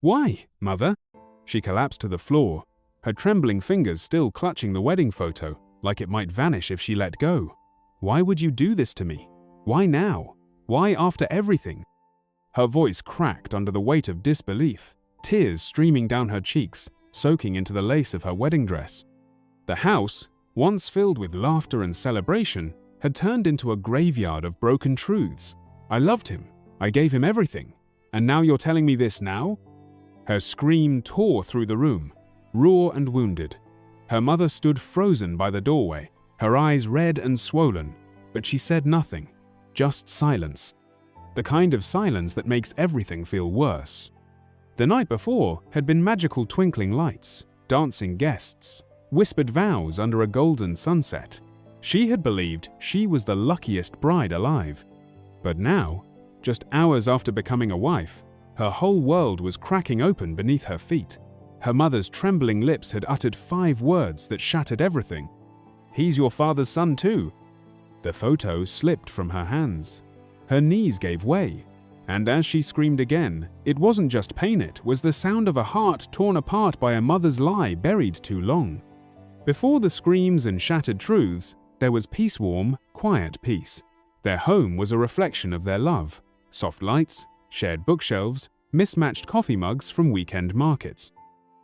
Why, Mother? She collapsed to the floor, her trembling fingers still clutching the wedding photo, like it might vanish if she let go. Why would you do this to me? Why now? Why after everything? Her voice cracked under the weight of disbelief, tears streaming down her cheeks, soaking into the lace of her wedding dress. The house, once filled with laughter and celebration, had turned into a graveyard of broken truths. I loved him. I gave him everything. And now you're telling me this now? Her scream tore through the room, raw and wounded. Her mother stood frozen by the doorway, her eyes red and swollen, but she said nothing, just silence. The kind of silence that makes everything feel worse. The night before had been magical twinkling lights, dancing guests, whispered vows under a golden sunset. She had believed she was the luckiest bride alive. But now, just hours after becoming a wife, her whole world was cracking open beneath her feet. Her mother's trembling lips had uttered 5 words that shattered everything. "He's your father's son too." The photo slipped from her hands. Her knees gave way, and as she screamed again, it wasn't just pain, it was the sound of a heart torn apart by a mother's lie buried too long. Before the screams and shattered truths, there was peace-warm, quiet peace. Their home was a reflection of their love. Soft lights, shared bookshelves, mismatched coffee mugs from weekend markets.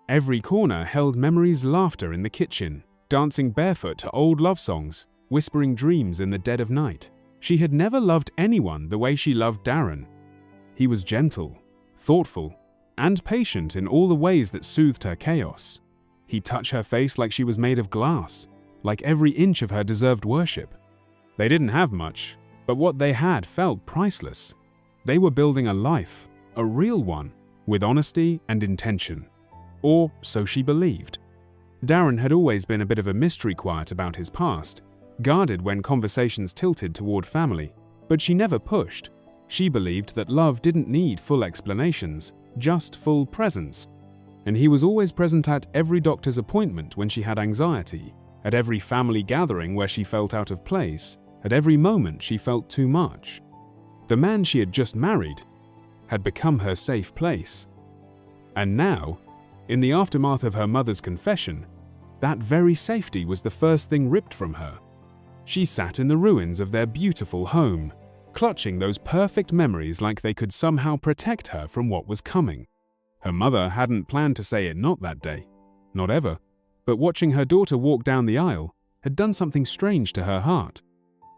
Every corner held memories, laughter in the kitchen, dancing barefoot to old love songs, whispering dreams in the dead of night. She had never loved anyone the way she loved Darren. He was gentle, thoughtful, and patient in all the ways that soothed her chaos. He'd touch her face like she was made of glass, like every inch of her deserved worship. They didn't have much, but what they had felt priceless. They were building a life, a real one, with honesty and intention. Or so she believed. Darren had always been a bit of a mystery quiet about his past, guarded when conversations tilted toward family, but she never pushed. She believed that love didn't need full explanations, just full presence. And he was always present at every doctor's appointment when she had anxiety, at every family gathering where she felt out of place, at every moment she felt too much. The man she had just married had become her safe place. And now, in the aftermath of her mother's confession, that very safety was the first thing ripped from her. She sat in the ruins of their beautiful home, clutching those perfect memories like they could somehow protect her from what was coming. Her mother hadn't planned to say it not that day, not ever, but watching her daughter walk down the aisle had done something strange to her heart.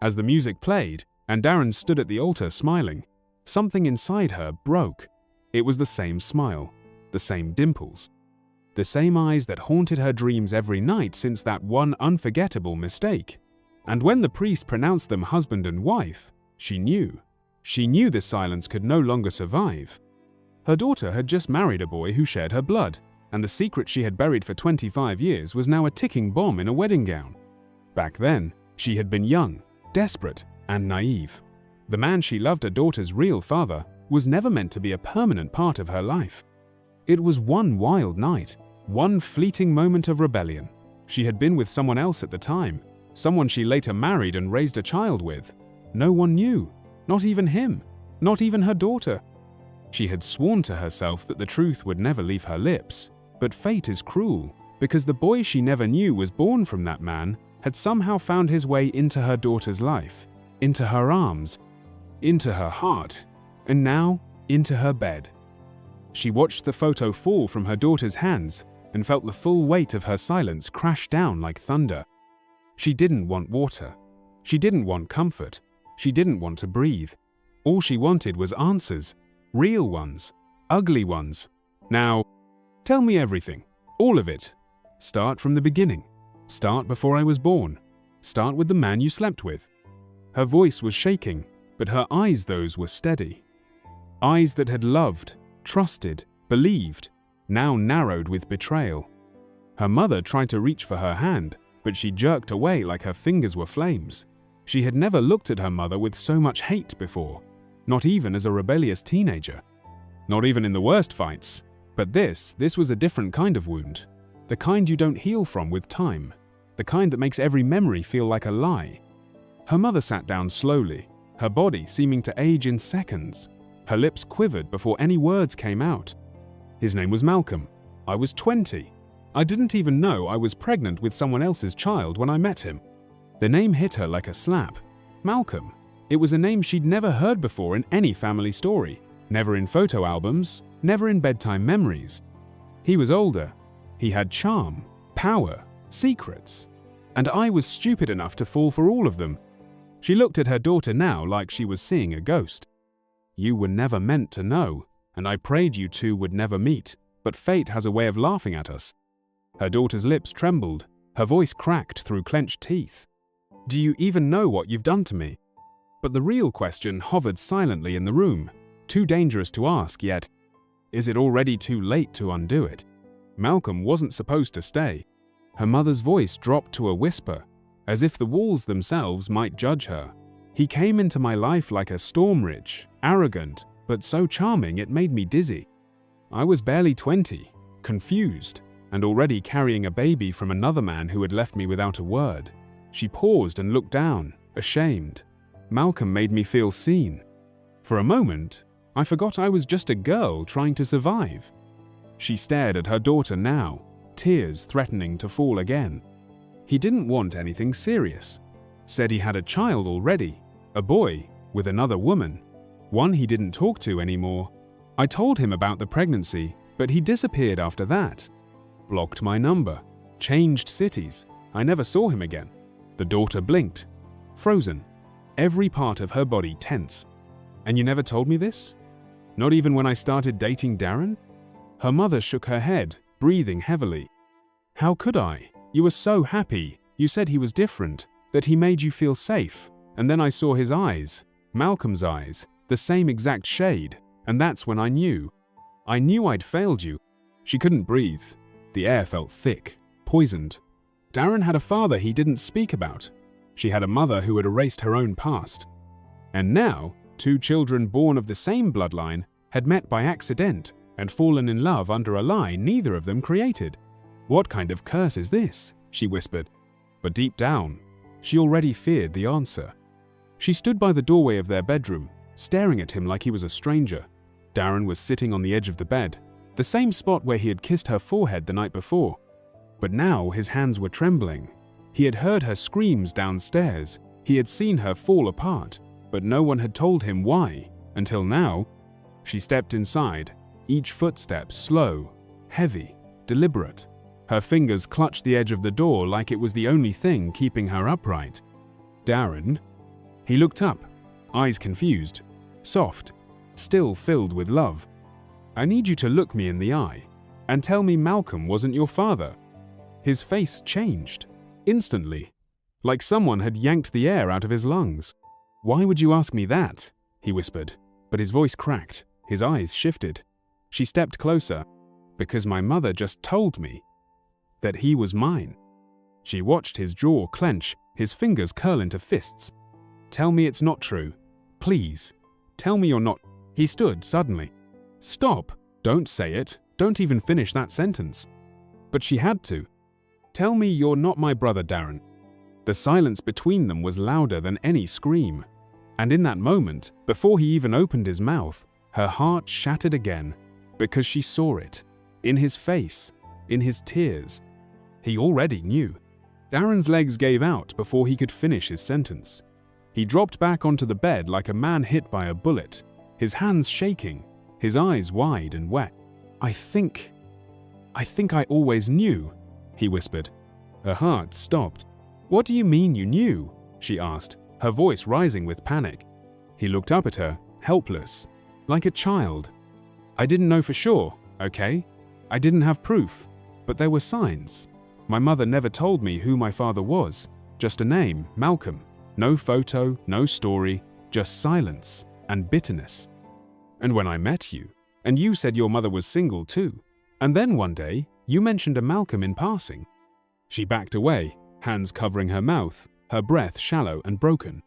As the music played and Darren stood at the altar smiling, something inside her broke. It was the same smile, the same dimples, the same eyes that haunted her dreams every night since that one unforgettable mistake. And when the priest pronounced them husband and wife, she knew. She knew the silence could no longer survive. Her daughter had just married a boy who shared her blood, and the secret she had buried for 25 years was now a ticking bomb in a wedding gown. Back then, she had been young, desperate, and naive. The man she loved, her daughter's real father, was never meant to be a permanent part of her life. It was one wild night, one fleeting moment of rebellion. She had been with someone else at the time, someone she later married and raised a child with. No one knew, not even him, not even her daughter. She had sworn to herself that the truth would never leave her lips. But fate is cruel, because the boy she never knew was born from that man had somehow found his way into her daughter's life, into her arms, into her heart, and now into her bed. She watched the photo fall from her daughter's hands and felt the full weight of her silence crash down like thunder. She didn't want water. She didn't want comfort. She didn't want to breathe. All she wanted was answers, real ones, ugly ones. Now, tell me everything, all of it. Start from the beginning. Start before I was born. Start with the man you slept with. Her voice was shaking, but her eyes, those were steady. Eyes that had loved, trusted, believed, now narrowed with betrayal. Her mother tried to reach for her hand, but she jerked away like her fingers were flames. She had never looked at her mother with so much hate before, not even as a rebellious teenager. Not even in the worst fights. But this was a different kind of wound. The kind you don't heal from with time. The kind that makes every memory feel like a lie. Her mother sat down slowly, her body seeming to age in seconds. Her lips quivered before any words came out. His name was Malcolm. I was 20. I didn't even know I was pregnant with someone else's child when I met him. The name hit her like a slap. Malcolm. It was a name she'd never heard before in any family story. Never in photo albums, never in bedtime memories. He was older. He had charm, power, secrets. And I was stupid enough to fall for all of them. She looked at her daughter now like she was seeing a ghost. You were never meant to know, and I prayed you two would never meet, but fate has a way of laughing at us. Her daughter's lips trembled, her voice cracked through clenched teeth. Do you even know what you've done to me? But the real question hovered silently in the room, too dangerous to ask yet. Is it already too late to undo it? Malcolm wasn't supposed to stay. Her mother's voice dropped to a whisper, as if the walls themselves might judge her. He came into my life like a storm ridge, arrogant, but so charming it made me dizzy. I was barely 20, confused, and already carrying a baby from another man who had left me without a word. She paused and looked down, ashamed. Malcolm made me feel seen. For a moment, I forgot I was just a girl trying to survive. She stared at her daughter now, tears threatening to fall again. He didn't want anything serious. Said he had a child already, a boy, with another woman, one he didn't talk to anymore. I told him about the pregnancy, but he disappeared after that. Blocked my number, changed cities. I never saw him again. The daughter blinked, frozen, every part of her body tense. And you never told me this? Not even when I started dating Darren? Her mother shook her head, breathing heavily. How could I? You were so happy. You said he was different, that he made you feel safe. And then I saw his eyes, Malcolm's eyes, the same exact shade, and that's when I knew. I knew I'd failed you. She couldn't breathe. The air felt thick, poisoned. Darren had a father he didn't speak about. She had a mother who had erased her own past. And now, two children born of the same bloodline had met by accident and fallen in love under a lie neither of them created. What kind of curse is this? She whispered. But deep down, she already feared the answer. She stood by the doorway of their bedroom, staring at him like he was a stranger. Darren was sitting on the edge of the bed, the same spot where he had kissed her forehead the night before. But now his hands were trembling. He had heard her screams downstairs. He had seen her fall apart, but no one had told him why, until now. She stepped inside, each footstep slow, heavy, deliberate. Her fingers clutched the edge of the door like it was the only thing keeping her upright. Darren? He looked up, eyes confused, soft, still filled with love. I need you to look me in the eye and tell me Malcolm wasn't your father. His face changed, instantly, like someone had yanked the air out of his lungs. Why would you ask me that? He whispered, but his voice cracked, his eyes shifted. She stepped closer, because my mother just told me that he was mine. She watched his jaw clench, his fingers curl into fists. Tell me it's not true. Please. Tell me you're not. He stood suddenly. Stop. Don't say it. Don't even finish that sentence. But she had to. Tell me you're not my brother, Darren. The silence between them was louder than any scream. And in that moment, before he even opened his mouth, her heart shattered again, because she saw it. In his face. In his tears. He already knew. Darren's legs gave out before he could finish his sentence. He dropped back onto the bed like a man hit by a bullet, his hands shaking, his eyes wide and wet. I think I always knew, he whispered. Her heart stopped. What do you mean you knew? She asked, her voice rising with panic. He looked up at her, helpless, like a child. I didn't know for sure, okay? I didn't have proof, but there were signs. My mother never told me who my father was, just a name, Malcolm. No photo, no story, just silence and bitterness. And when I met you, and you said your mother was single too, and then one day, you mentioned a Malcolm in passing. She backed away, hands covering her mouth, her breath shallow and broken.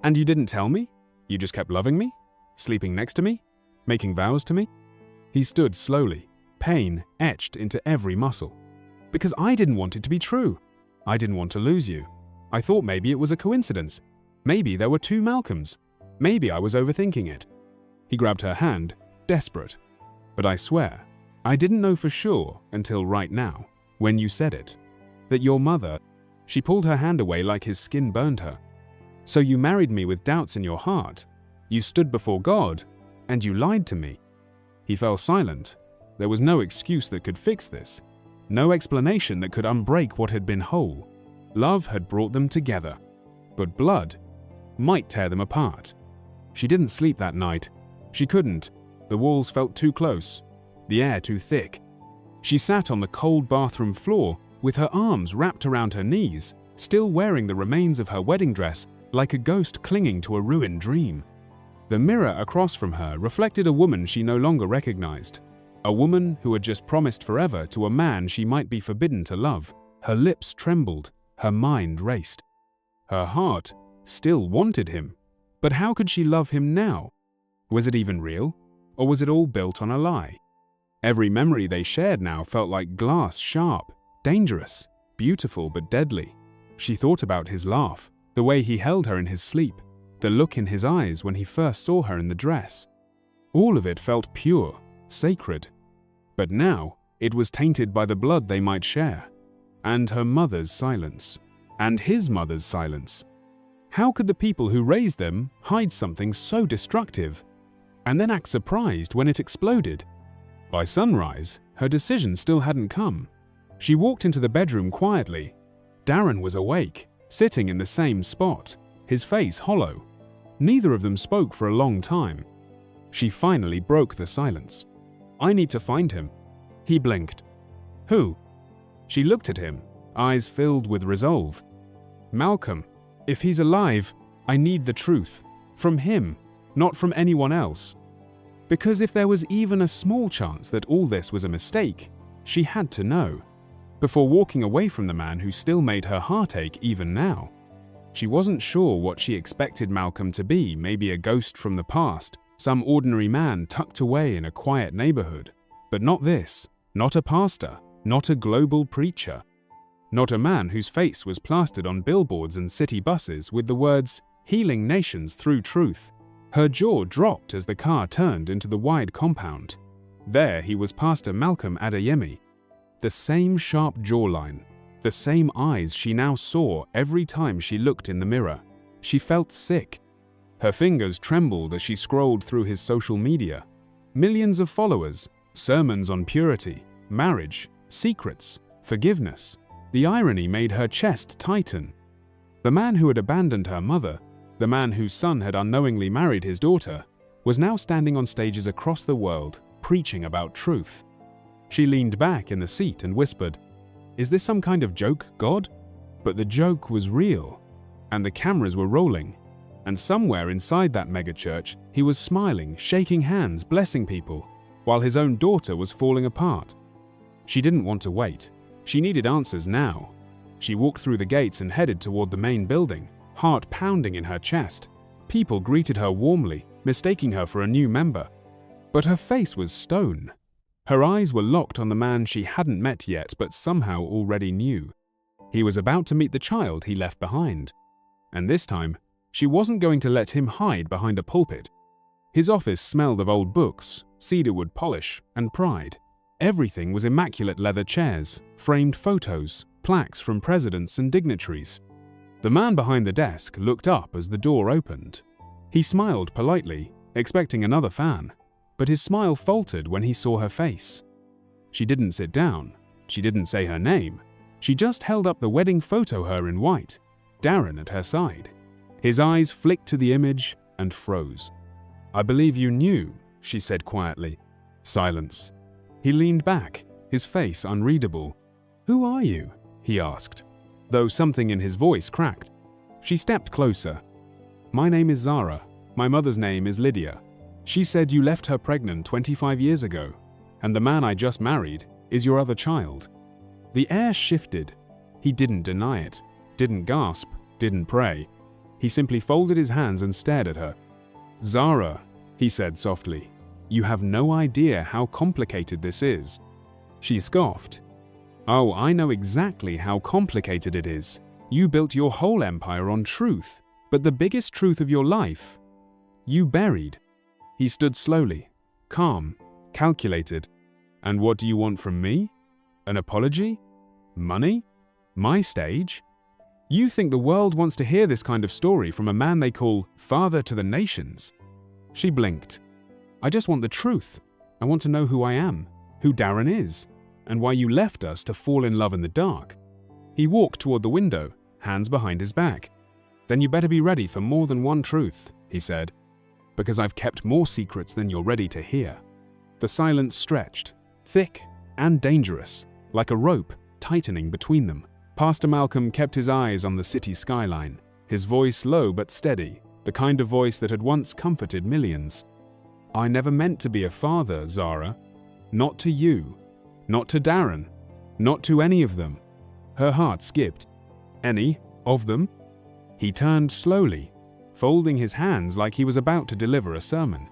And you didn't tell me? You just kept loving me? Sleeping next to me? Making vows to me? He stood slowly, pain etched into every muscle. Because I didn't want it to be true. I didn't want to lose you. I thought maybe it was a coincidence. Maybe there were two Malcolms. Maybe I was overthinking it. He grabbed her hand, desperate. But I swear, I didn't know for sure until right now, when you said it, that your mother—" She pulled her hand away like his skin burned her. "So you married me with doubts in your heart. You stood before God, and you lied to me." He fell silent. There was no excuse that could fix this. No explanation that could unbreak what had been whole. Love had brought them together, but blood might tear them apart. She didn't sleep that night. She couldn't. The walls felt too close, the air too thick. She sat on the cold bathroom floor with her arms wrapped around her knees, still wearing the remains of her wedding dress like a ghost clinging to a ruined dream. The mirror across from her reflected a woman she no longer recognized. A woman who had just promised forever to a man she might be forbidden to love. Her lips trembled, her mind raced. Her heart still wanted him. But how could she love him now? Was it even real? Or was it all built on a lie? Every memory they shared now felt like glass, sharp, dangerous, beautiful but deadly. She thought about his laugh, the way he held her in his sleep, the look in his eyes when he first saw her in the dress. All of it felt pure, sacred. But now, it was tainted by the blood they might share. And her mother's silence. And his mother's silence. How could the people who raised them hide something so destructive, and then act surprised when it exploded? By sunrise, her decision still hadn't come. She walked into the bedroom quietly. Darren was awake, sitting in the same spot, his face hollow. Neither of them spoke for a long time. She finally broke the silence. "I need to find him." He blinked. "Who?" She looked at him, eyes filled with resolve. "Malcolm. If he's alive, I need the truth. From him, not from anyone else." Because if there was even a small chance that all this was a mistake, she had to know. Before walking away from the man who still made her heart ache even now. She wasn't sure what she expected Malcolm to be, maybe a ghost from the past, some ordinary man tucked away in a quiet neighborhood. But not this, not a pastor, not a global preacher. Not a man whose face was plastered on billboards and city buses with the words, "Healing nations through truth." Her jaw dropped as the car turned into the wide compound. There he was, Pastor Malcolm Adeyemi. The same sharp jawline, the same eyes she now saw every time she looked in the mirror. She felt sick. Her fingers trembled as she scrolled through his social media. Millions of followers, sermons on purity, marriage, secrets, forgiveness. The irony made her chest tighten. The man who had abandoned her mother, the man whose son had unknowingly married his daughter, was now standing on stages across the world, preaching about truth. She leaned back in the seat and whispered, "Is this some kind of joke, God?" But the joke was real, and the cameras were rolling. And somewhere inside that megachurch, he was smiling, shaking hands, blessing people, while his own daughter was falling apart. She didn't want to wait. She needed answers now. She walked through the gates and headed toward the main building, heart pounding in her chest. People greeted her warmly, mistaking her for a new member. But her face was stone. Her eyes were locked on the man she hadn't met yet but somehow already knew. He was about to meet the child he left behind. And this time, she wasn't going to let him hide behind a pulpit. His office smelled of old books, cedarwood polish, and pride. Everything was immaculate leather chairs, framed photos, plaques from presidents and dignitaries. The man behind the desk looked up as the door opened. He smiled politely, expecting another fan, but his smile faltered when he saw her face. She didn't sit down. She didn't say her name. She just held up the wedding photo, her in white, Darren at her side. His eyes flicked to the image and froze. "I believe you knew," she said quietly. Silence. He leaned back, his face unreadable. "Who are you?" he asked, though something in his voice cracked. She stepped closer. "My name is Zara. My mother's name is Lydia. She said you left her pregnant 25 years ago, and the man I just married is your other child." The air shifted. He didn't deny it, didn't gasp, didn't pray. He simply folded his hands and stared at her. "Zara," he said softly, "you have no idea how complicated this is." She scoffed. "Oh, I know exactly how complicated it is. You built your whole empire on truth, but the biggest truth of your life, you buried." He stood slowly, calm, calculated. And what do you want from me? An apology? Money? My stage? You think the world wants to hear this kind of story from a man they call father to the nations? She blinked. I just want the truth. I want to know who I am, who Darren is, and why you left us to fall in love in the dark. He walked toward the window, hands behind his back. Then you better be ready for more than one truth, he said, because I've kept more secrets than you're ready to hear. The silence stretched, thick and dangerous, like a rope tightening between them. Pastor Malcolm kept his eyes on the city skyline, his voice low but steady, the kind of voice that had once comforted millions. I never meant to be a father, Zara. Not to you. Not to Darren. Not to any of them. Her heart skipped. Any of them? He turned slowly, folding his hands like he was about to deliver a sermon.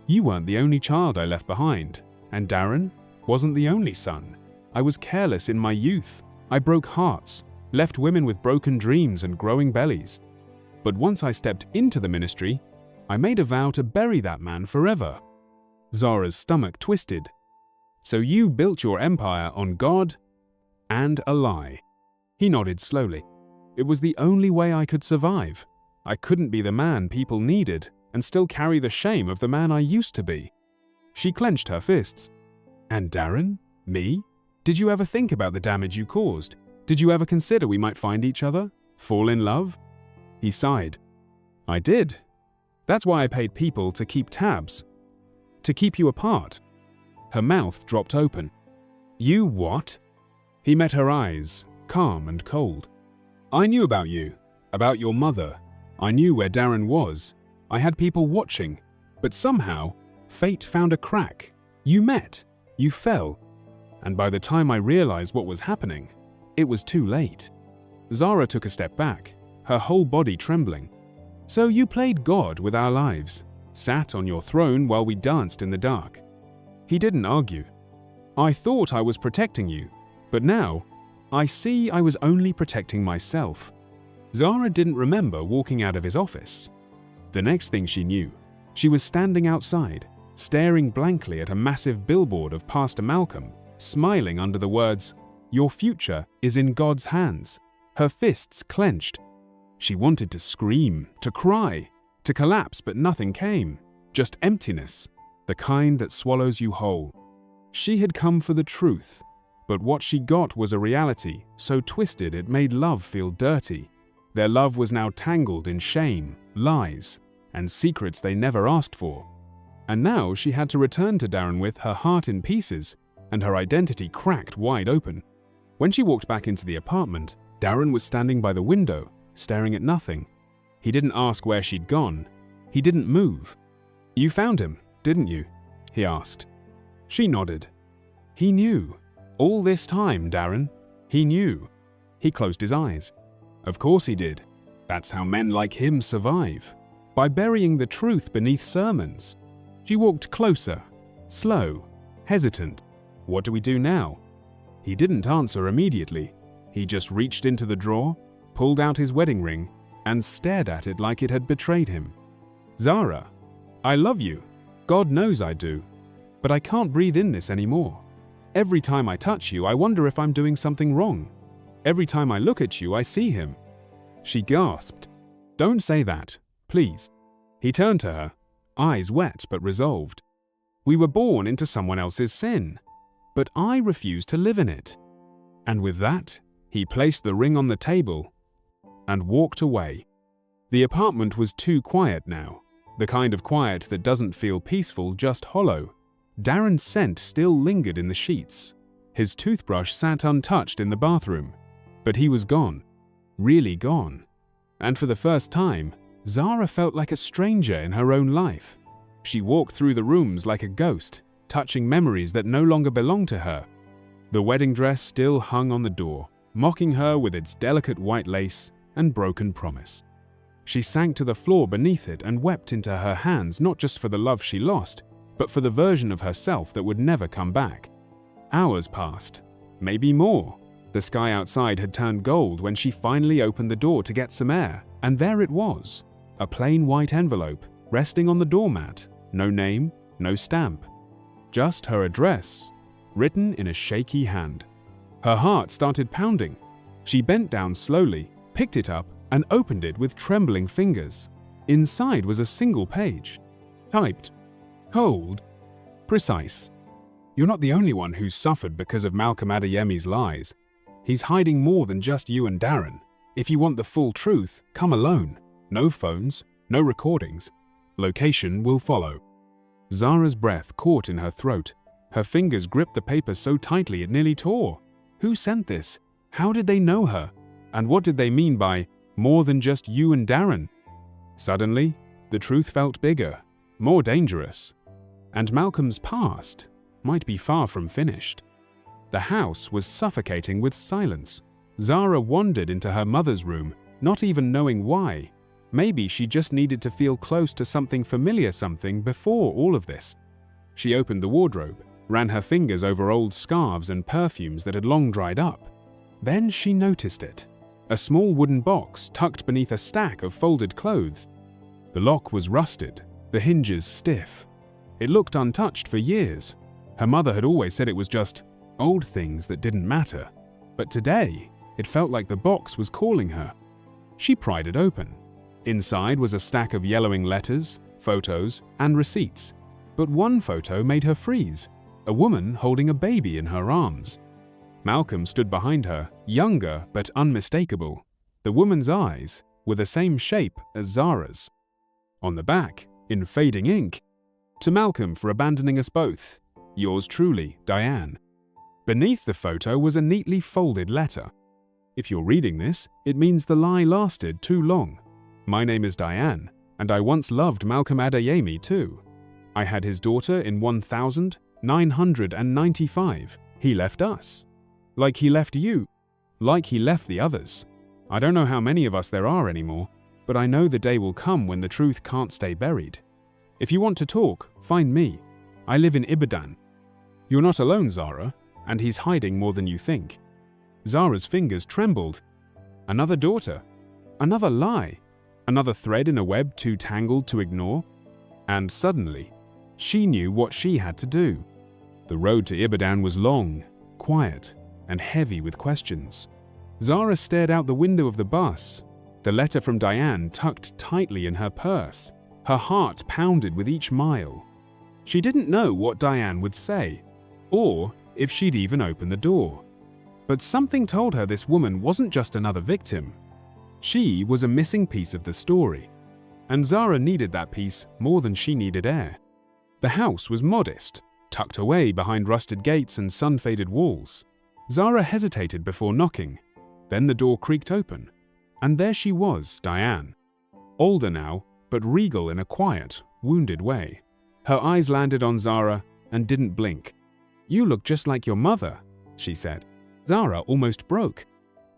You weren't the only child I left behind, and Darren wasn't the only son. I was careless in my youth. I broke hearts, left women with broken dreams and growing bellies. But once I stepped into the ministry, I made a vow to bury that man forever. Zara's stomach twisted. So you built your empire on God and a lie. He nodded slowly. It was the only way I could survive. I couldn't be the man people needed and still carry the shame of the man I used to be. She clenched her fists. And Darren? Me? Did you ever think about the damage you caused? Did you ever consider we might find each other? Fall in love? He sighed. I did. That's why I paid people to keep tabs. To keep you apart. Her mouth dropped open. You what? He met her eyes, calm and cold. I knew about you, about your mother. I knew where Darren was. I had people watching. But somehow, fate found a crack. You met. You fell. And by the time I realized what was happening, it was too late. Zara took a step back, her whole body trembling. So you played God with our lives, sat on your throne while we danced in the dark. He didn't argue. I thought I was protecting you, but now I see I was only protecting myself. Zara didn't remember walking out of his office. The next thing she knew, she was standing outside, staring blankly at a massive billboard of Pastor Malcolm, smiling under the words, "Your future is in God's hands." Her fists clenched. She wanted to scream, to cry, to collapse, but nothing came. Just emptiness, the kind that swallows you whole. She had come for the truth, but what she got was a reality so twisted it made love feel dirty. Their love was now tangled in shame, lies, and secrets they never asked for. And now she had to return to Darren with her heart in pieces and her identity cracked wide open. When she walked back into the apartment, Darren was standing by the window, staring at nothing. He didn't ask where she'd gone. He didn't move. You found him, didn't you? He asked. She nodded. He knew. All this time, Darren. He knew. He closed his eyes. Of course he did. That's how men like him survive. By burying the truth beneath sermons. She walked closer, slow, hesitant. What do we do now? He didn't answer immediately. He just reached into the drawer, pulled out his wedding ring, and stared at it like it had betrayed him. Zara, I love you. God knows I do. But I can't breathe in this anymore. Every time I touch you, I wonder if I'm doing something wrong. Every time I look at you, I see him. She gasped. Don't say that, please. He turned to her, eyes wet but resolved. We were born into someone else's sin, but I refuse to live in it. And with that, he placed the ring on the table and walked away. The apartment was too quiet now, the kind of quiet that doesn't feel peaceful, just hollow. Darren's scent still lingered in the sheets. His toothbrush sat untouched in the bathroom, but he was gone, really gone. And for the first time, Zara felt like a stranger in her own life. She walked through the rooms like a ghost, touching memories that no longer belonged to her. The wedding dress still hung on the door, mocking her with its delicate white lace and broken promise. She sank to the floor beneath it and wept into her hands, not just for the love she lost, but for the version of herself that would never come back. Hours passed, maybe more. The sky outside had turned gold when she finally opened the door to get some air, and there it was, a plain white envelope resting on the doormat. No name, no stamp. Just her address written in a shaky hand. Her heart started pounding. She bent down slowly, picked it up, and opened it with trembling fingers. Inside was a single page. Typed, cold, precise. You're not the only one who's suffered because of Malcolm Adeyemi's lies. He's hiding more than just you and Darren. If you want the full truth, come alone. No phones, no recordings. Location will follow. Zara's breath caught in her throat. Her fingers gripped the paper so tightly it nearly tore. Who sent this? How did they know her? And what did they mean by more than just you and Darren? Suddenly, the truth felt bigger, more dangerous. And Malcolm's past might be far from finished. The house was suffocating with silence. Zara wandered into her mother's room, not even knowing why. Maybe she just needed to feel close to something familiar before all of this. She opened the wardrobe, ran her fingers over old scarves and perfumes that had long dried up. Then she noticed it. A small wooden box tucked beneath a stack of folded clothes. The lock was rusted, the hinges stiff. It looked untouched for years. Her mother had always said it was just old things that didn't matter. But today, it felt like the box was calling her. She pried it open. Inside was a stack of yellowing letters, photos, and receipts. But one photo made her freeze, a woman holding a baby in her arms. Malcolm stood behind her, younger but unmistakable. The woman's eyes were the same shape as Zara's. On the back, in fading ink, "To Malcolm for abandoning us both. Yours truly, Diane." Beneath the photo was a neatly folded letter. If you're reading this, it means the lie lasted too long. My name is Diane, and I once loved Malcolm Adeyemi too. I had his daughter in 1995. He left us. Like he left you. Like he left the others. I don't know how many of us there are anymore, but I know the day will come when the truth can't stay buried. If you want to talk, find me. I live in Ibadan. You're not alone, Zara, and he's hiding more than you think. Zara's fingers trembled. Another daughter. Another lie. Another thread in a web too tangled to ignore. And suddenly, she knew what she had to do. The road to Ibadan was long, quiet, and heavy with questions. Zara stared out the window of the bus, the letter from Diane tucked tightly in her purse. Her heart pounded with each mile. She didn't know what Diane would say, or if she'd even open the door. But something told her this woman wasn't just another victim. She was a missing piece of the story, and Zara needed that piece more than she needed air. The house was modest, tucked away behind rusted gates and sun-faded walls. Zara hesitated before knocking. Then the door creaked open, and there she was, Diane. Older now, but regal in a quiet, wounded way. Her eyes landed on Zara and didn't blink. "You look just like your mother," she said. Zara almost broke.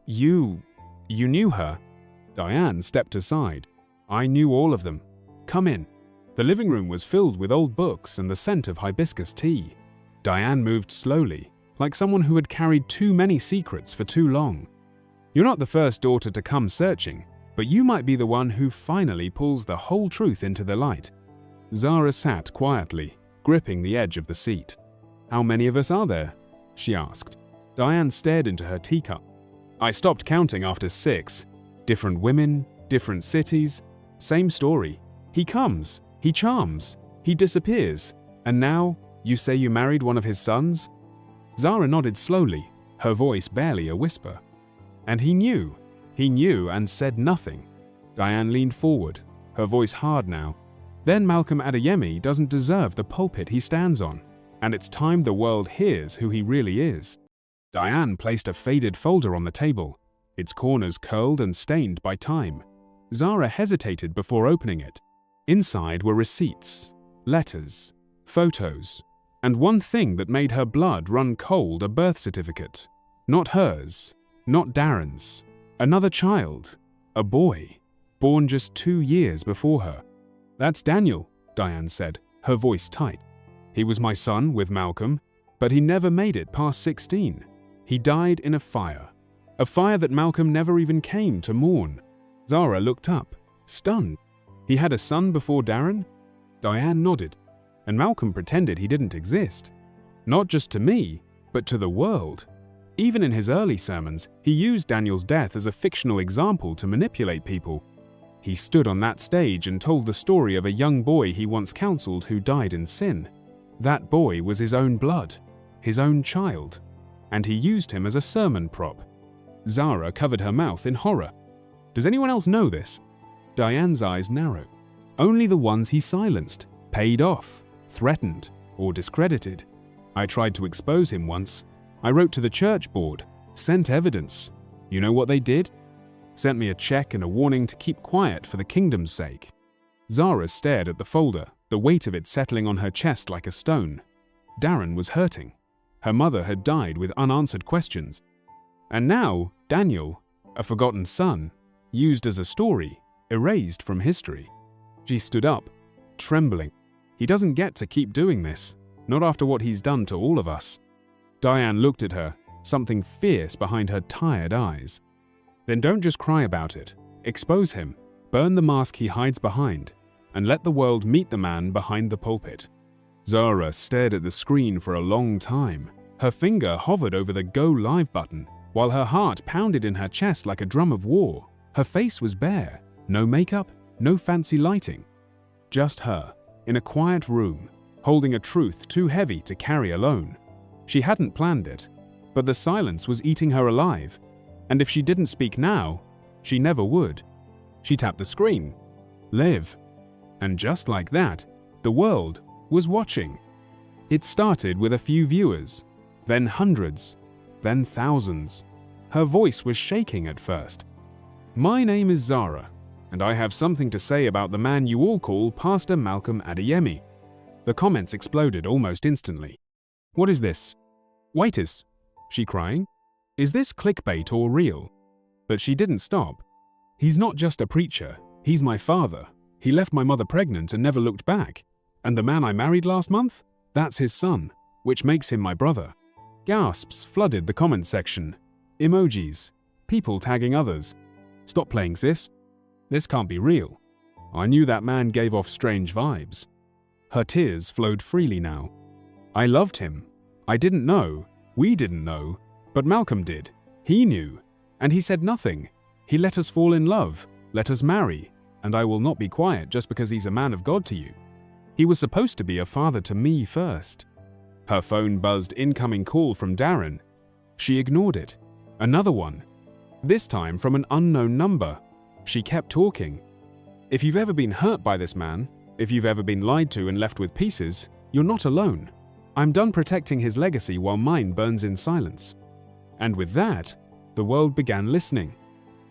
You knew her?" Diane stepped aside. "I knew all of them. Come in." The living room was filled with old books and the scent of hibiscus tea. Diane moved slowly, like someone who had carried too many secrets for too long. "You're not the first daughter to come searching, but you might be the one who finally pulls the whole truth into the light." Zara sat quietly, gripping the edge of the seat. "How many of us are there?" she asked. Diane stared into her teacup. "I stopped counting after 6. Different women, different cities, same story. He comes, he charms, he disappears, and now you say you married one of his sons?" Zara nodded slowly, her voice barely a whisper. "And he knew and said nothing." Diane leaned forward, her voice hard now. "Then Malcolm Adeyemi doesn't deserve the pulpit he stands on, and it's time the world hears who he really is." Diane placed a faded folder on the table, its corners curled and stained by time. Zara hesitated before opening it. Inside were receipts, letters, photos, and one thing that made her blood run cold: a birth certificate. Not hers, not Darren's. Another child, a boy, born just 2 years before her. "That's Daniel," Diane said, her voice tight. "He was my son with Malcolm, but he never made it past 16. He died in a fire that Malcolm never even came to mourn." Zara looked up, stunned. "He had a son before Darren?" Diane nodded, and Malcolm pretended he didn't exist. Not just to me, but to the world. Even in his early sermons, he used Daniel's death as a fictional example to manipulate people. He stood on that stage and told the story of a young boy he once counseled who died in sin. That boy was his own blood, his own child, and he used him as a sermon prop. Zara covered her mouth in horror. Does anyone else know this? Diane's eyes narrowed. Only the ones he silenced, paid off, threatened, or discredited. I tried to expose him once. I wrote to the church board, sent evidence. You know what they did? Sent me a check and a warning to keep quiet for the kingdom's sake. Zara stared at the folder, the weight of it settling on her chest like a stone. Darren was hurting. Her mother had died with unanswered questions. And now, Daniel, a forgotten son, used as a story, erased from history. She stood up, trembling. He doesn't get to keep doing this, not after what he's done to all of us. Diane looked at her, something fierce behind her tired eyes. Then don't just cry about it. Expose him, burn the mask he hides behind, and let the world meet the man behind the pulpit. Zara stared at the screen for a long time. Her finger hovered over the Go Live button, while her heart pounded in her chest like a drum of war. Her face was bare, no makeup, no fancy lighting. Just her, in a quiet room, holding a truth too heavy to carry alone. She hadn't planned it, but the silence was eating her alive, and if she didn't speak now, she never would. She tapped the screen. Live. And just like that, the world was watching. It started with a few viewers, then hundreds, then thousands. Her voice was shaking at first. My name is Zara, and I have something to say about the man you all call Pastor Malcolm Adeyemi. The comments exploded almost instantly. What is this? Wait, is she crying? Is this clickbait or real? But she didn't stop. He's not just a preacher, he's my father. He left my mother pregnant and never looked back. And the man I married last month? That's his son, which makes him my brother. Gasps flooded the comment section. Emojis. People tagging others. Stop playing, sis. This can't be real. I knew that man gave off strange vibes. Her tears flowed freely now. I loved him. I didn't know. We didn't know. But Malcolm did. He knew. And he said nothing. He let us fall in love, let us marry, and I will not be quiet just because he's a man of God to you. He was supposed to be a father to me first. Her phone buzzed incoming call from Darren. She ignored it. Another one. This time from an unknown number. She kept talking. If you've ever been hurt by this man, if you've ever been lied to and left with pieces, you're not alone. I'm done protecting his legacy while mine burns in silence. And with that, the world began listening.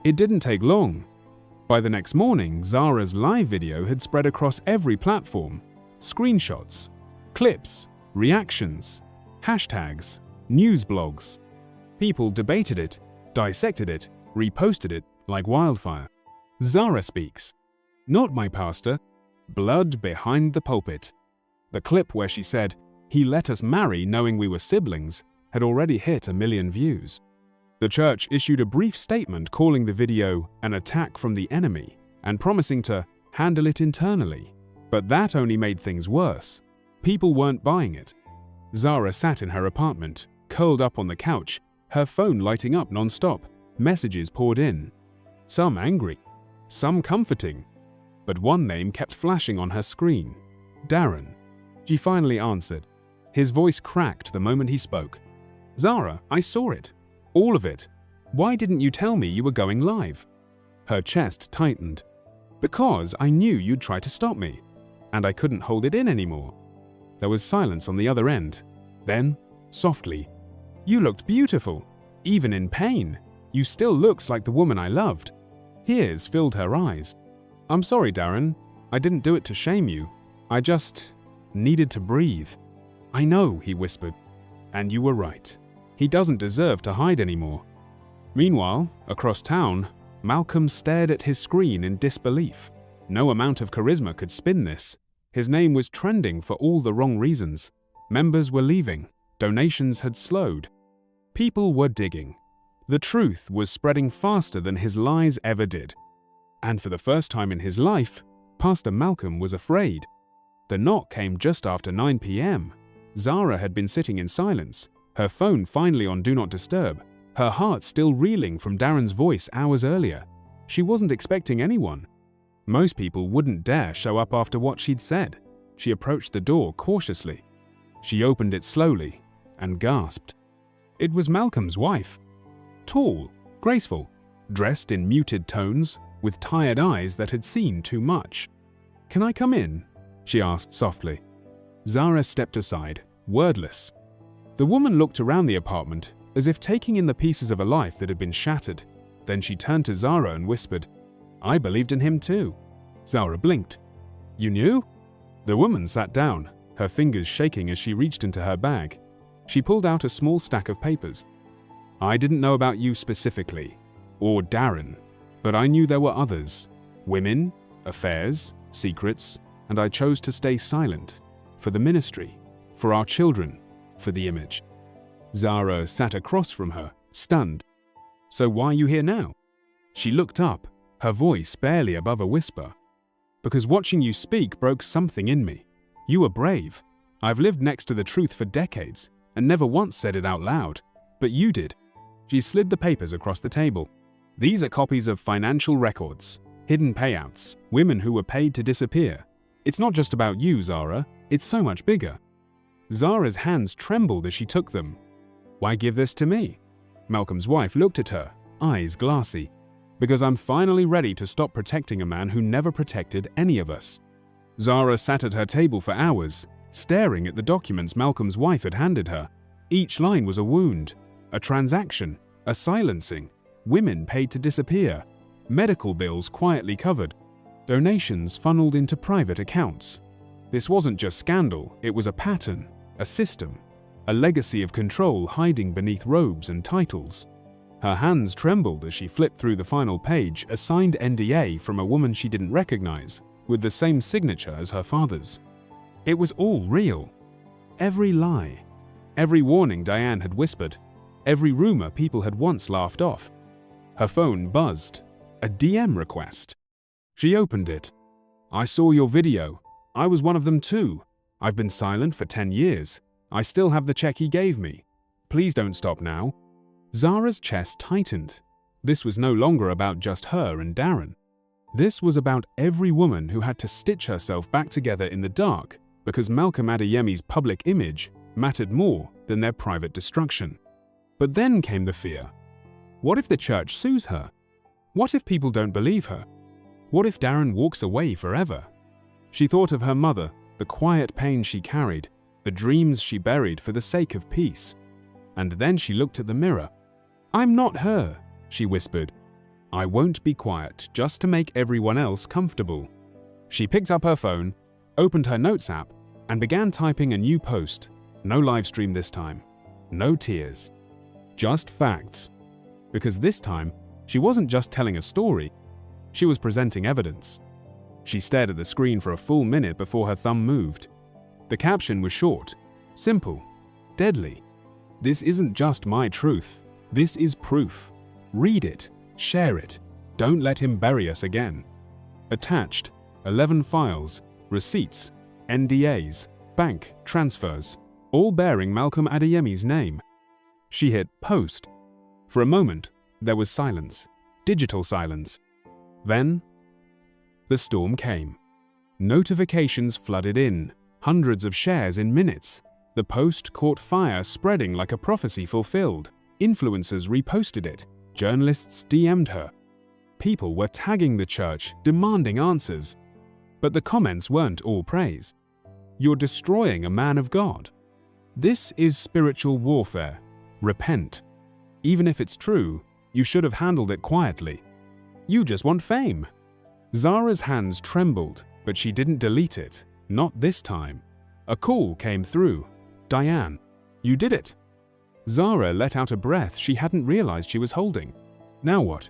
It didn't take long. By the next morning, Zara's live video had spread across every platform. Screenshots, clips, reactions, hashtags, news blogs. People debated it, dissected it, reposted it like wildfire. Zara speaks. Not my pastor. Blood behind the pulpit. The clip where she said, "He let us marry knowing we were siblings," had already hit 1 million views. The church issued a brief statement calling the video an attack from the enemy and promising to handle it internally. But that only made things worse. People weren't buying it. Zara sat in her apartment, curled up on the couch, her phone lighting up non-stop. Messages poured in. Some angry, some comforting. But one name kept flashing on her screen. Darren. She finally answered. His voice cracked the moment he spoke. Zara, I saw it. All of it. Why didn't you tell me you were going live? Her chest tightened. Because I knew you'd try to stop me, and I couldn't hold it in anymore. There was silence on the other end. Then, softly, you looked beautiful. Even in pain, you still looked like the woman I loved. Tears filled her eyes. I'm sorry, Darren. I didn't do it to shame you. I just needed to breathe. I know, he whispered. And you were right. He doesn't deserve to hide anymore. Meanwhile, across town, Malcolm stared at his screen in disbelief. No amount of charisma could spin this. His name was trending for all the wrong reasons. Members were leaving. Donations had slowed. People were digging. The truth was spreading faster than his lies ever did. And for the first time in his life, Pastor Malcolm was afraid. The knock came just after 9 p.m. Zara had been sitting in silence, her phone finally on Do Not Disturb, her heart still reeling from Darren's voice hours earlier. She wasn't expecting anyone. Most people wouldn't dare show up after what she'd said. She approached the door cautiously. She opened it slowly and gasped. It was Malcolm's wife. Tall, graceful, dressed in muted tones, with tired eyes that had seen too much. "Can I come in?" she asked softly. Zara stepped aside, wordless. The woman looked around the apartment, as if taking in the pieces of a life that had been shattered. Then she turned to Zara and whispered, "I believed in him too." Zara blinked. "You knew?" The woman sat down, her fingers shaking as she reached into her bag. She pulled out a small stack of papers. "I didn't know about you specifically, or Darren, but I knew there were others. Women, affairs, secrets, and I chose to stay silent. For the ministry, for our children, for the image." Zara sat across from her, stunned. "So why are you here now?" She looked up, her voice barely above a whisper. "Because watching you speak broke something in me. You were brave. I've lived next to the truth for decades, and never once said it out loud. But you did." She slid the papers across the table. "These are copies of financial records, hidden payouts, women who were paid to disappear. It's not just about you, Zara. It's so much bigger." Zara's hands trembled as she took them. "Why give this to me?" Malcolm's wife looked at her, eyes glassy. "Because I'm finally ready to stop protecting a man who never protected any of us." Zara sat at her table for hours, staring at the documents Malcolm's wife had handed her. Each line was a wound, a transaction, a silencing, women paid to disappear, medical bills quietly covered, donations funneled into private accounts. This wasn't just scandal, it was a pattern, a system, a legacy of control hiding beneath robes and titles. Her hands trembled as she flipped through the final page, a signed NDA from a woman she didn't recognize, with the same signature as her father's. It was all real. Every lie, every warning Diane had whispered, every rumor people had once laughed off. Her phone buzzed. A DM request. She opened it. "I saw your video. I was one of them too. I've been silent for 10 years. I still have the check he gave me. Please don't stop now." Zara's chest tightened. This was no longer about just her and Darren. This was about every woman who had to stitch herself back together in the dark because Malcolm Adeyemi's public image mattered more than their private destruction. But then came the fear. What if the church sues her? What if people don't believe her? What if Darren walks away forever? She thought of her mother, the quiet pain she carried, the dreams she buried for the sake of peace. And then she looked at the mirror. "I'm not her," she whispered. "I won't be quiet just to make everyone else comfortable." She picked up her phone, opened her notes app, and began typing a new post. No live stream this time. No tears. Just facts. Because this time, she wasn't just telling a story, she was presenting evidence. She stared at the screen for a full minute before her thumb moved. The caption was short, simple, deadly. "This isn't just my truth. This is proof. Read it, share it. Don't let him bury us again." Attached, 11 files, receipts, NDAs, bank transfers, all bearing Malcolm Adeyemi's name. She hit post. For a moment, there was silence, digital silence. Then, the storm came. Notifications flooded in, hundreds of shares in minutes. The post caught fire, spreading like a prophecy fulfilled. Influencers reposted it. Journalists DM'd her. People were tagging the church, demanding answers. But the comments weren't all praise. "You're destroying a man of God. This is spiritual warfare. Repent. Even if it's true, you should have handled it quietly. You just want fame." Zara's hands trembled, but she didn't delete it. Not this time. A call came through. "Diane, you did it." Zara let out a breath she hadn't realized she was holding. "Now what?"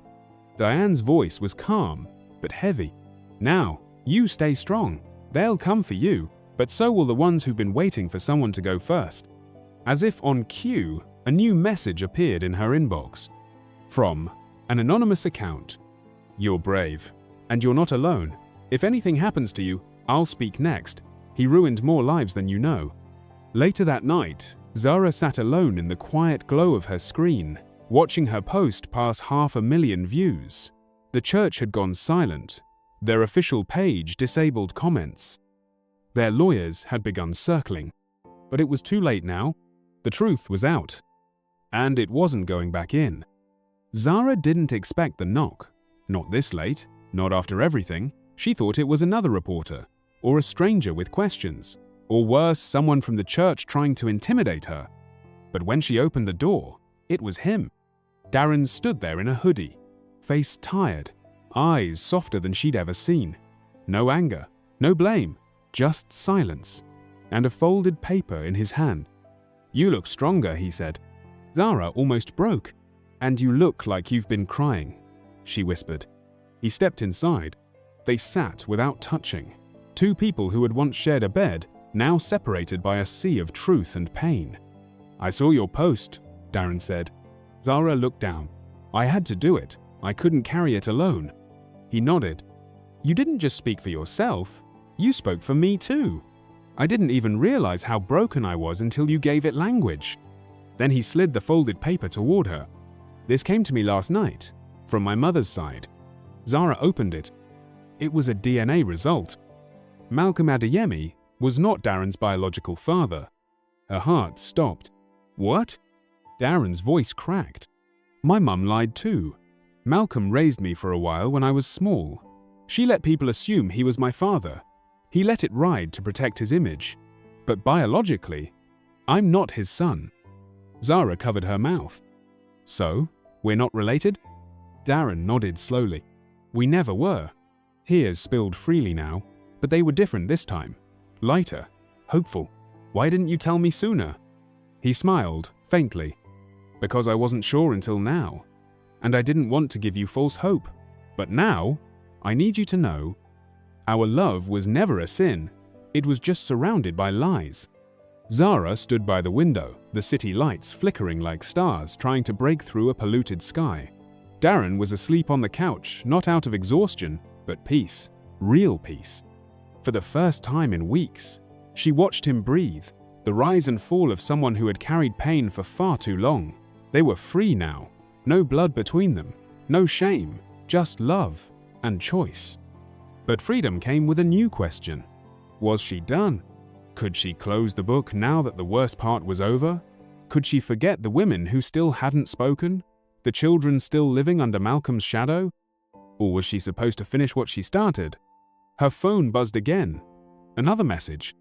Diane's voice was calm, but heavy. "Now, you stay strong. They'll come for you, but so will the ones who've been waiting for someone to go first." As if on cue, a new message appeared in her inbox. From an anonymous account. "You're brave. And you're not alone. If anything happens to you, I'll speak next. He ruined more lives than you know." Later that night, Zara sat alone in the quiet glow of her screen, watching her post pass 500,000 views. The church had gone silent. Their official page disabled comments. Their lawyers had begun circling. But it was too late now. The truth was out. And it wasn't going back in. Zara didn't expect the knock. Not this late, not after everything. She thought it was another reporter, or a stranger with questions, or worse, someone from the church trying to intimidate her. But when she opened the door, it was him. Darren stood there in a hoodie, face tired, eyes softer than she'd ever seen. No anger, no blame, just silence, and a folded paper in his hand. "You look stronger," he said. Zara almost broke. "And you look like you've been crying," she whispered. He stepped inside. They sat without touching. Two people who had once shared a bed, now separated by a sea of truth and pain. "I saw your post," Darren said. Zara looked down. "I had to do it. I couldn't carry it alone." He nodded. "You didn't just speak for yourself. You spoke for me too. I didn't even realize how broken I was until you gave it language." Then he slid the folded paper toward her. "This came to me last night, from my mother's side." Zara opened it. It was a DNA result. Malcolm Adeyemi was not Darren's biological father. Her heart stopped. "What?" Darren's voice cracked. "My mum lied too. Malcolm raised me for a while when I was small. She let people assume he was my father. He let it ride to protect his image. But biologically, I'm not his son." Zara covered her mouth. "So, we're not related?" Darren nodded slowly. "We never were." Tears spilled freely now, but they were different this time. Lighter, hopeful. "Why didn't you tell me sooner?" He smiled, faintly. "Because I wasn't sure until now. And I didn't want to give you false hope. But now, I need you to know, our love was never a sin. It was just surrounded by lies." Zara stood by the window, the city lights flickering like stars trying to break through a polluted sky. Darren was asleep on the couch, not out of exhaustion, but peace, real peace. For the first time in weeks, she watched him breathe, the rise and fall of someone who had carried pain for far too long. They were free now, no blood between them, no shame, just love and choice. But freedom came with a new question. Was she done? Could she close the book now that the worst part was over? Could she forget the women who still hadn't spoken? The children still living under Malcolm's shadow? Or was she supposed to finish what she started? Her phone buzzed again. Another message.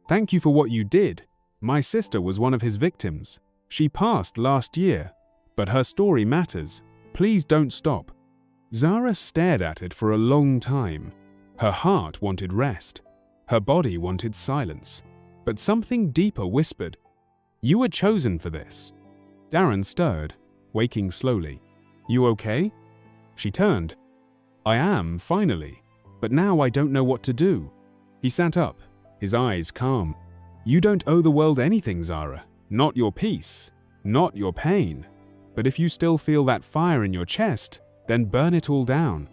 "Thank you for what you did. My sister was one of his victims. She passed last year, but her story matters. Please don't stop." Zara stared at it for a long time. Her heart wanted rest. Her body wanted silence. But something deeper whispered, "You were chosen for this." Darren stirred, waking slowly. "You okay?" She turned. "I am, finally. But now I don't know what to do." He sat up, his eyes calm. "You don't owe the world anything, Zara. Not your peace, not your pain. But if you still feel that fire in your chest, then burn it all down.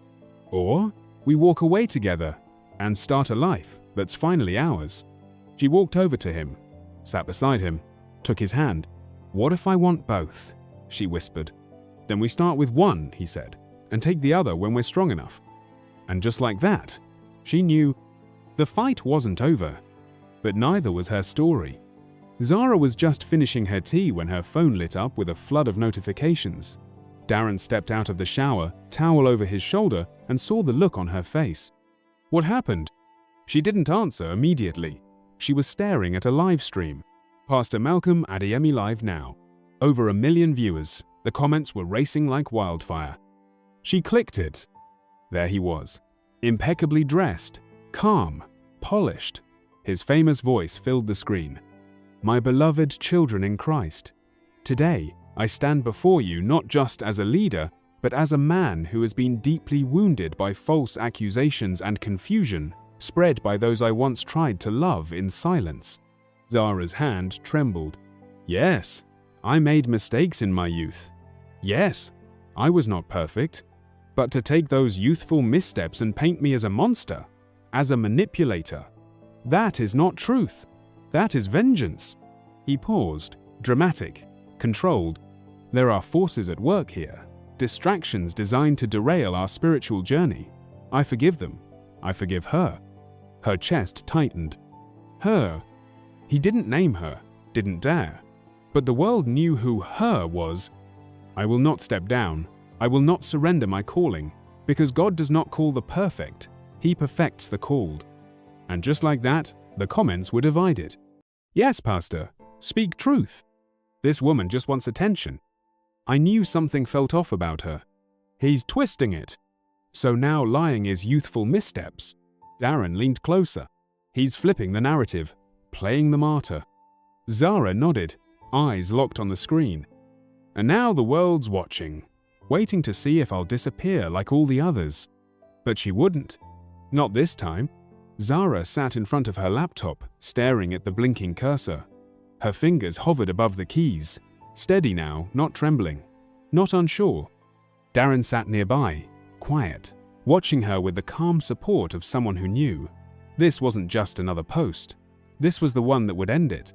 Or we walk away together and start a life that's finally ours." She walked over to him, sat beside him, took his hand. "What if I want both?" she whispered. "Then we start with one," he said, "and take the other when we're strong enough." And just like that, she knew the fight wasn't over, but neither was her story. Zara was just finishing her tea when her phone lit up with a flood of notifications. Darren stepped out of the shower, towel over his shoulder, and saw the look on her face. "What happened?" She didn't answer immediately. She was staring at a live stream. Pastor Malcolm Adeyemi live now. Over 1 million viewers. The comments were racing like wildfire. She clicked it. There he was, impeccably dressed, calm, polished. His famous voice filled the screen. "My beloved children in Christ, today I stand before you not just as a leader, but as a man who has been deeply wounded by false accusations and confusion spread by those I once tried to love in silence." Zara's hand trembled. "Yes, I made mistakes in my youth. Yes, I was not perfect. But to take those youthful missteps and paint me as a monster, as a manipulator, that is not truth. That is vengeance." He paused, dramatic, controlled. There are forces at work here, distractions designed to derail our spiritual journey. I forgive them. I forgive her. Her chest tightened. Her. He didn't name her, didn't dare. But the world knew who her was. I will not step down. I will not surrender my calling, because God does not call the perfect. He perfects the called. And just like that, the comments were divided. Yes, Pastor, speak truth. This woman just wants attention. I knew something felt off about her. He's twisting it. So now lying is youthful missteps. Darren leaned closer. He's flipping the narrative, playing the martyr. Zara nodded, eyes locked on the screen. And now the world's watching, waiting to see if I'll disappear like all the others. But she wouldn't. Not this time. Zara sat in front of her laptop, staring at the blinking cursor. Her fingers hovered above the keys, steady now, not trembling, not unsure. Darren sat nearby, quiet, watching her with the calm support of someone who knew. This wasn't just another post. This was the one that would end it.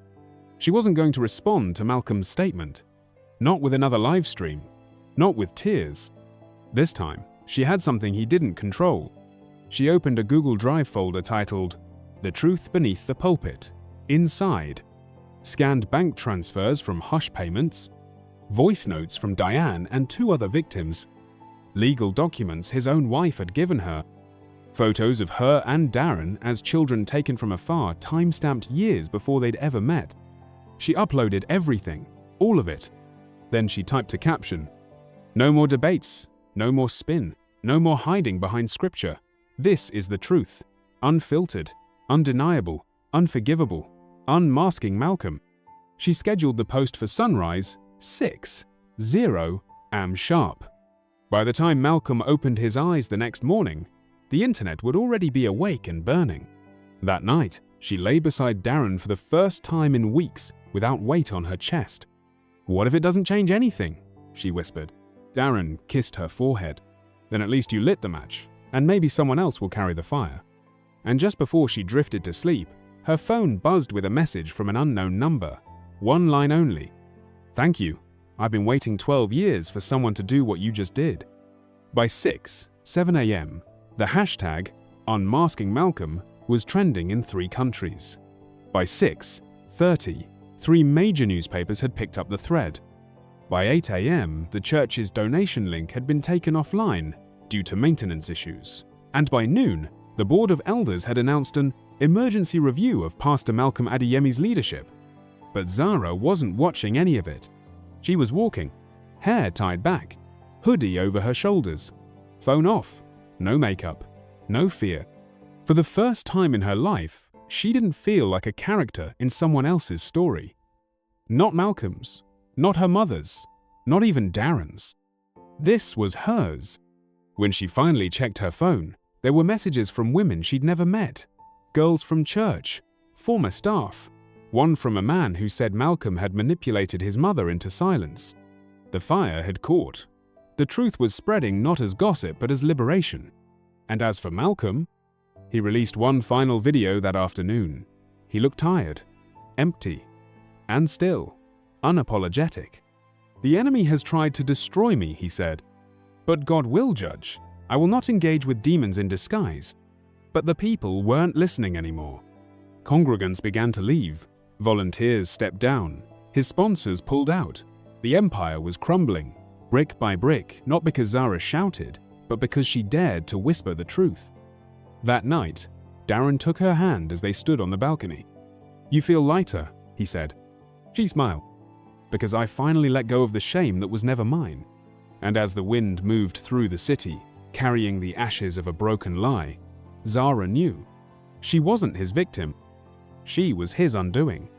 She wasn't going to respond to Malcolm's statement. Not with another live stream. Not with tears. This time, she had something he didn't control. She opened a Google Drive folder titled, "The Truth Beneath the Pulpit." Inside, scanned bank transfers from Hush Payments, voice notes from Diane and 2 other victims, legal documents his own wife had given her, photos of her and Darren as children taken from afar, time-stamped years before they'd ever met. She uploaded everything, all of it. Then she typed a caption. No more debates, no more spin, no more hiding behind scripture. This is the truth, unfiltered, undeniable, unforgivable, unmasking Malcolm. She scheduled the post for sunrise, 6:0 am sharp. By the time Malcolm opened his eyes the next morning, the internet would already be awake and burning. That night, she lay beside Darren for the first time in weeks without weight on her chest. What if it doesn't change anything? She whispered. Darren kissed her forehead. Then at least you lit the match, and maybe someone else will carry the fire. And just before she drifted to sleep, her phone buzzed with a message from an unknown number. 1 line only. Thank you. I've been waiting 12 years for someone to do what you just did. By 7 a.m., the hashtag Unmasking Malcolm was trending in 3 countries. By 6:30, 3 major newspapers had picked up the thread. By 8 a.m., the church's donation link had been taken offline due to maintenance issues. And by noon, the Board of Elders had announced an emergency review of Pastor Malcolm Adeyemi's leadership. But Zara wasn't watching any of it. She was walking, hair tied back, hoodie over her shoulders, phone off, no makeup, no fear. For the first time in her life, she didn't feel like a character in someone else's story. Not Malcolm's, not her mother's, not even Darren's. This was hers. When she finally checked her phone, there were messages from women she'd never met, girls from church, former staff, one from a man who said Malcolm had manipulated his mother into silence. The fire had caught. The truth was spreading not as gossip but as liberation. And as for Malcolm, he released one final video that afternoon. He looked tired, empty, and still, unapologetic. The enemy has tried to destroy me, he said. But God will judge. I will not engage with demons in disguise. But the people weren't listening anymore. Congregants began to leave. Volunteers stepped down. His sponsors pulled out. The empire was crumbling, brick by brick, not because Zara shouted, but because she dared to whisper the truth. That night, Darren took her hand as they stood on the balcony. You feel lighter, he said. She smiled. Because I finally let go of the shame that was never mine. And as the wind moved through the city, carrying the ashes of a broken lie, Zara knew. She wasn't his victim. She was his undoing.